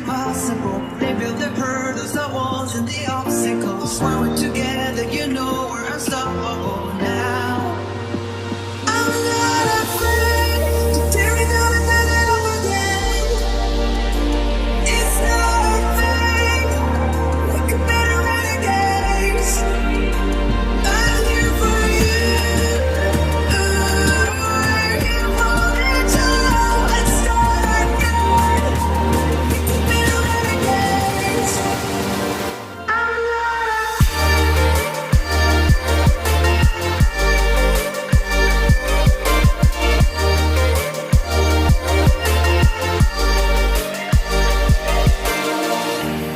impossible. They build the hurdles, the walls, and the obstacles. When we're together, you know we're unstoppable now. I'm not afraid to tear it down and then it up again. It's not a fate, we could better renegades. I'm here for you. We're here for each other. Let's start again. We could better renegades. I'm not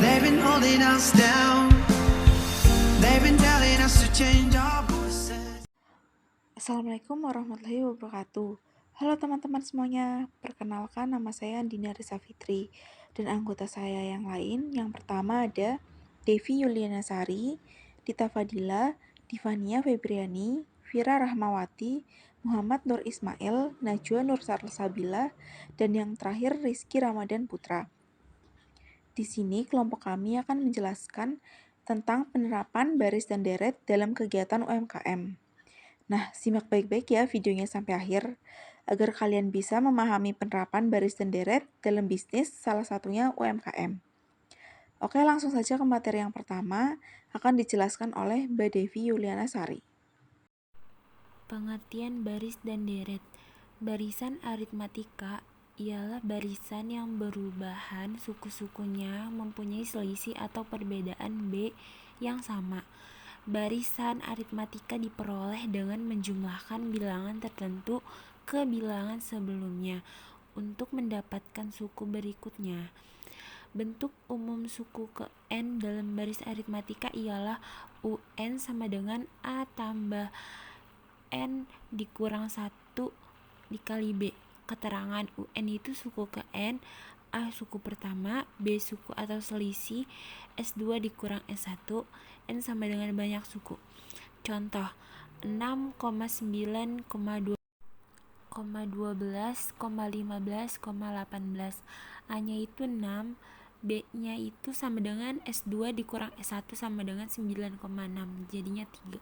They've been holding us down. They've been telling us to change our voices. Assalamualaikum warahmatullahi wabarakatuh. Halo teman-teman semuanya, perkenalkan nama saya Andina Risa Fitri dan anggota saya yang lain. Yang pertama ada Devi Yuliana Sari, Dita Fadila, Divania Febriani, Vira Rahmawati, Muhammad Nur Ismail, Najwa Nur Salsabila, dan yang terakhir Rizky Ramadan Putra. Di sini kelompok kami akan menjelaskan tentang penerapan baris dan deret dalam kegiatan UMKM. Nah, simak baik-baik ya videonya sampai akhir, agar kalian bisa memahami penerapan baris dan deret dalam bisnis, salah satunya UMKM. Oke, langsung saja ke materi yang pertama, akan dijelaskan oleh Mbak Devi Yuliana Sari. Pengertian baris dan deret. Barisan aritmatika ialah barisan yang berubahan suku-sukunya mempunyai selisih atau perbedaan B yang sama. Barisan aritmatika diperoleh dengan menjumlahkan bilangan tertentu ke bilangan sebelumnya untuk mendapatkan suku berikutnya. Bentuk umum suku ke N dalam baris aritmatika ialah UN sama dengan A tambah N dikurang 1 dikali B. Keterangan UN itu suku ke N, A suku pertama, B suku atau selisih, S2 dikurang S1, N sama dengan banyak suku. Contoh, 6,9, 12, 15, 18. A-nya itu 6, B-nya itu sama dengan S2 dikurang S1 sama dengan 9,6, jadinya 3.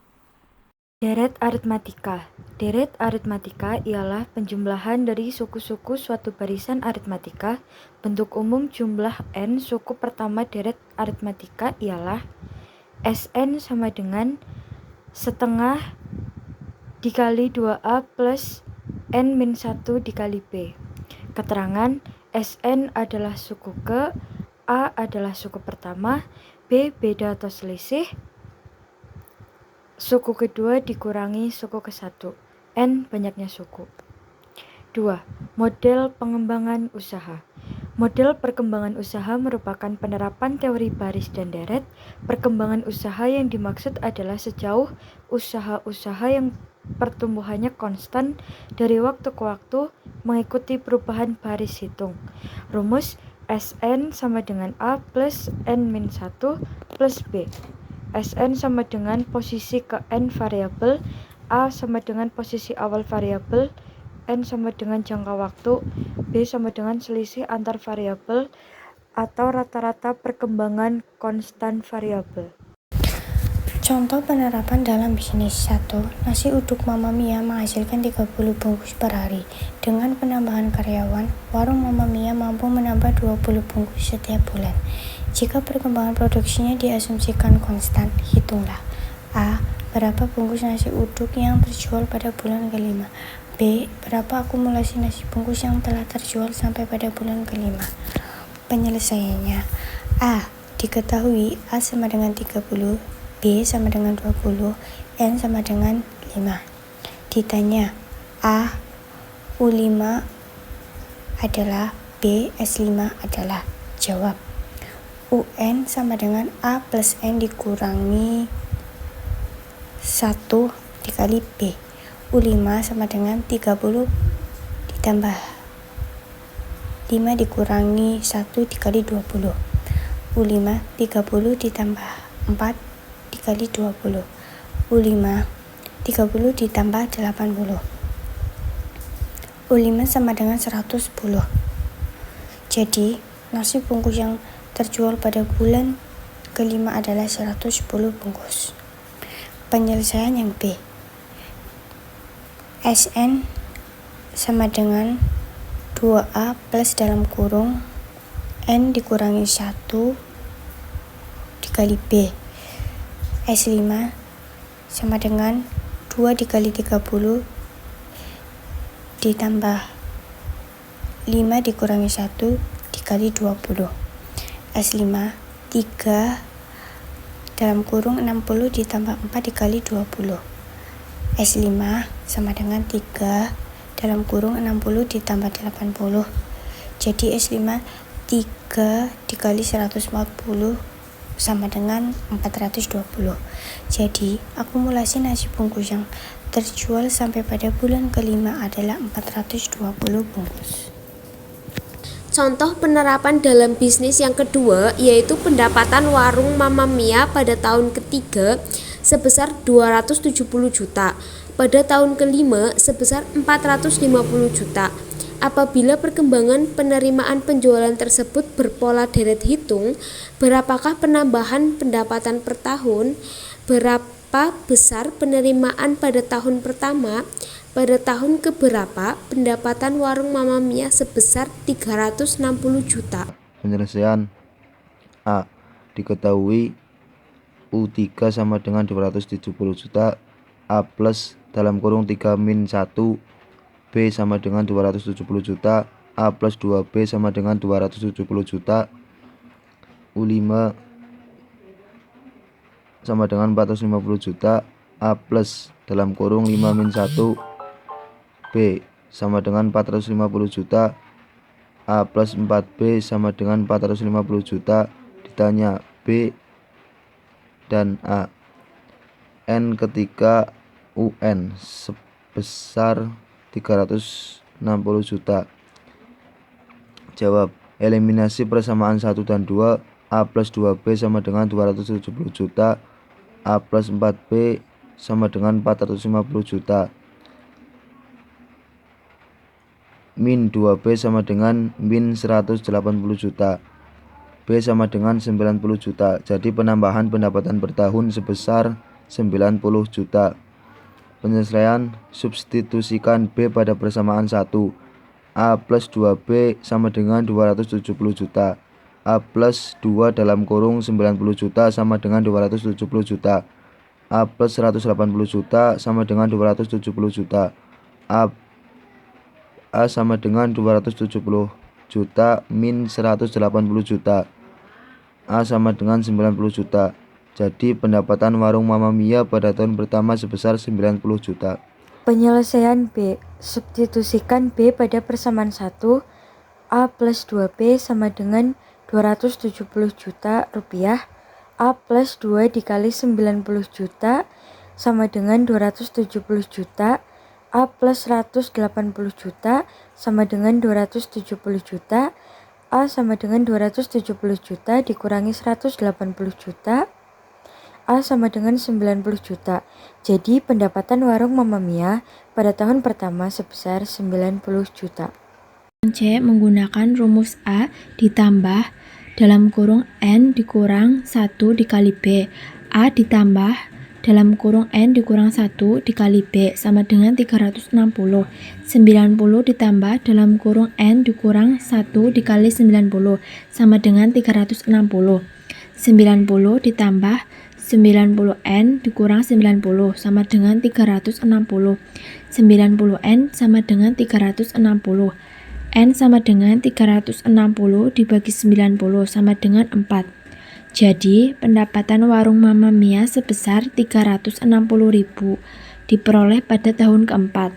Deret aritmatika. Deret aritmatika ialah penjumlahan dari suku-suku suatu barisan aritmatika. Bentuk umum jumlah n suku pertama deret aritmatika ialah Sn sama dengan setengah dikali 2A plus n-1 dikali B. Keterangan Sn adalah suku ke, A adalah suku pertama, B beda atau selisih, suku kedua dikurangi suku ke-1, N banyaknya suku. 2. Model pengembangan usaha. Model perkembangan usaha merupakan penerapan teori baris dan deret. Perkembangan usaha yang dimaksud adalah sejauh usaha-usaha yang pertumbuhannya konstan dari waktu ke waktu mengikuti perubahan baris hitung. Rumus Sn sama dengan A plus N-1 plus B. Sn sama dengan posisi ke N variabel, A sama dengan posisi awal variabel, N sama dengan jangka waktu, B sama dengan selisih antar variabel atau rata-rata perkembangan konstan variabel. Contoh penerapan dalam bisnis. 1. Nasi uduk Mama Mia menghasilkan 30 bungkus per hari. Dengan penambahan karyawan, warung Mama Mia mampu menambah 20 bungkus setiap bulan. Jika perkembangan produksinya diasumsikan konstan, hitunglah. A. Berapa bungkus nasi uduk yang terjual pada bulan ke-5? B. Berapa akumulasi nasi bungkus yang telah terjual sampai pada bulan ke-5? Penyelesaiannya. A. Diketahui A sama dengan 30, B sama dengan 20, N sama dengan 5. Ditanya, A. U5 adalah, B. S5 adalah. Jawab. UN sama dengan A plus N dikurangi 1 dikali B. U5 sama dengan 30 ditambah 5 dikurangi 1 dikali 20. U5 30 ditambah 4 dikali 20. U5 30 ditambah 80. U5 sama dengan 110. Jadi Nasi bungkus yang terjual pada bulan kelima adalah 110 bungkus. Penyelesaian yang B. SN sama dengan 2A plus dalam kurung N dikurangi 1 dikali B. S5 sama dengan 2 dikali 30 ditambah 5 dikurangi 1 dikali 20. S5 3 dalam kurung 60 ditambah 4 dikali 20. S5 sama dengan 3 dalam kurung 60 ditambah 80. Jadi S5 3 dikali 140 sama dengan 420. Jadi akumulasi nasi bungkus yang terjual sampai pada bulan kelima adalah 420 bungkus. Contoh penerapan dalam bisnis yang kedua yaitu pendapatan warung Mama Mia pada tahun ketiga sebesar 270 juta, pada tahun kelima sebesar 450 juta. Apabila perkembangan penerimaan penjualan tersebut berpola deret hitung, berapakah penambahan pendapatan per tahun, berapa besar penerimaan pada tahun pertama, pada tahun keberapa pendapatan warung Mama Mia sebesar 360 juta. Penyelesaian A. Diketahui U3 sama dengan 270 juta, A plus dalam kurung 3 min 1, B sama dengan 270 juta, A plus 2B sama dengan 270 juta, U5 sama dengan 450 juta, A plus dalam kurung 5 min 1, B sama dengan 450 juta, A plus 4B sama dengan 450 juta. Ditanya B dan A. N ketika UN sebesar 360 juta. Jawab. Eliminasi persamaan 1 dan 2. A plus 2B sama dengan 270 juta, A plus 4B sama dengan 450 juta. Min 2B sama dengan min 180 juta, B sama dengan 90 juta. Jadi penambahan pendapatan per tahun sebesar 90 juta. Penyelesaian, substitusikan B pada persamaan 1. A plus 2B sama dengan 270 juta, A plus 2 dalam kurung 90 juta sama dengan 270 juta, A plus 180 juta sama dengan 270 juta, A sama dengan 270 juta min 180 juta, A sama dengan 90 juta. Jadi pendapatan warung Mama Mia pada tahun pertama sebesar 90 juta. Penyelesaian B. Substitusikan B pada persamaan 1. A plus 2B sama dengan 270 juta rupiah. A plus 2 dikali 90 juta sama dengan 270 juta. A plus 180 juta sama dengan 270 juta. A sama dengan 270 juta dikurangi 180 juta. A sama dengan 90 juta. Jadi pendapatan warung Mama Mia pada tahun pertama sebesar 90 juta. C menggunakan rumus A ditambah dalam kurung N dikurang 1 dikali B. A ditambah dalam kurung N dikurang 1 dikali B sama dengan 360. 90 ditambah dalam kurung N dikurang 1 dikali 90 sama dengan 360. 90 ditambah 90N dikurang 90 sama dengan 360. 90N sama dengan 360. N sama dengan 360 dibagi 90 sama dengan 4. Jadi pendapatan warung Mama Mia sebesar 360.000 diperoleh pada tahun keempat.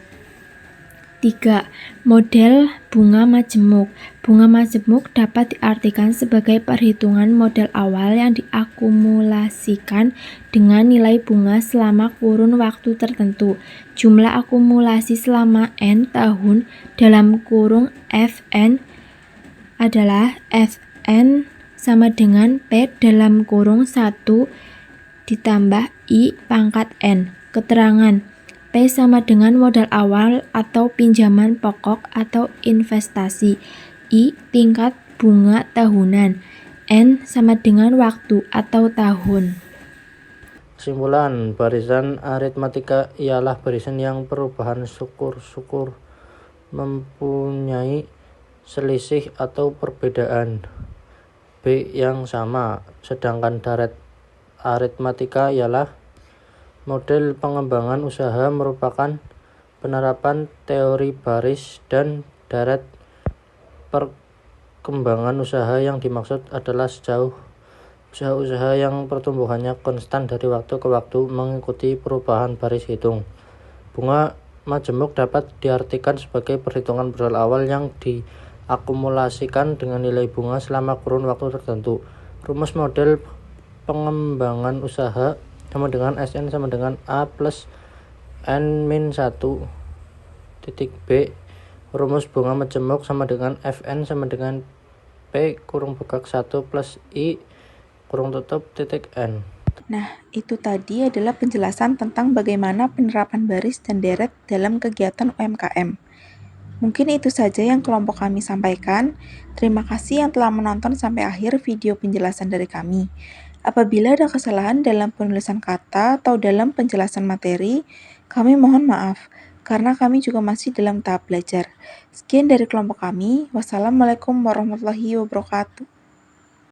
3. Model bunga majemuk. Bunga majemuk dapat diartikan sebagai perhitungan model awal yang diakumulasikan dengan nilai bunga selama kurun waktu tertentu. Jumlah akumulasi selama N tahun dalam kurung Fn adalah Fn sama dengan P dalam kurung 1 ditambah I pangkat N. Keterangan P sama dengan modal awal atau pinjaman pokok atau investasi. I tingkat bunga tahunan. N sama dengan waktu atau tahun. Kesimpulan, barisan aritmatika ialah barisan yang perubahan syukur-syukur mempunyai selisih atau perbedaan B yang sama. Sedangkan deret aritmatika ialah model pengembangan usaha merupakan penerapan teori baris, dan deret perkembangan usaha yang dimaksud adalah sejauh usaha-usaha yang pertumbuhannya konstan dari waktu ke waktu mengikuti perubahan baris hitung. Bunga majemuk dapat diartikan sebagai perhitungan modal awal yang diakumulasikan dengan nilai bunga selama kurun waktu tertentu. Rumus model pengembangan usaha sama dengan SN sama dengan A plus N-1 titik B. Rumus bunga majemuk sama dengan FN sama dengan P kurung bukak 1 plus I kurung tutup titik N. Nah, itu tadi adalah penjelasan tentang bagaimana penerapan baris dan deret dalam kegiatan UMKM. Mungkin itu saja yang kelompok kami sampaikan. Terima kasih yang telah menonton sampai akhir video penjelasan dari kami. Apabila ada kesalahan dalam penulisan kata atau dalam penjelasan materi, kami mohon maaf, karena kami juga masih dalam tahap belajar. Sekian dari kelompok kami. Wassalamualaikum warahmatullahi wabarakatuh.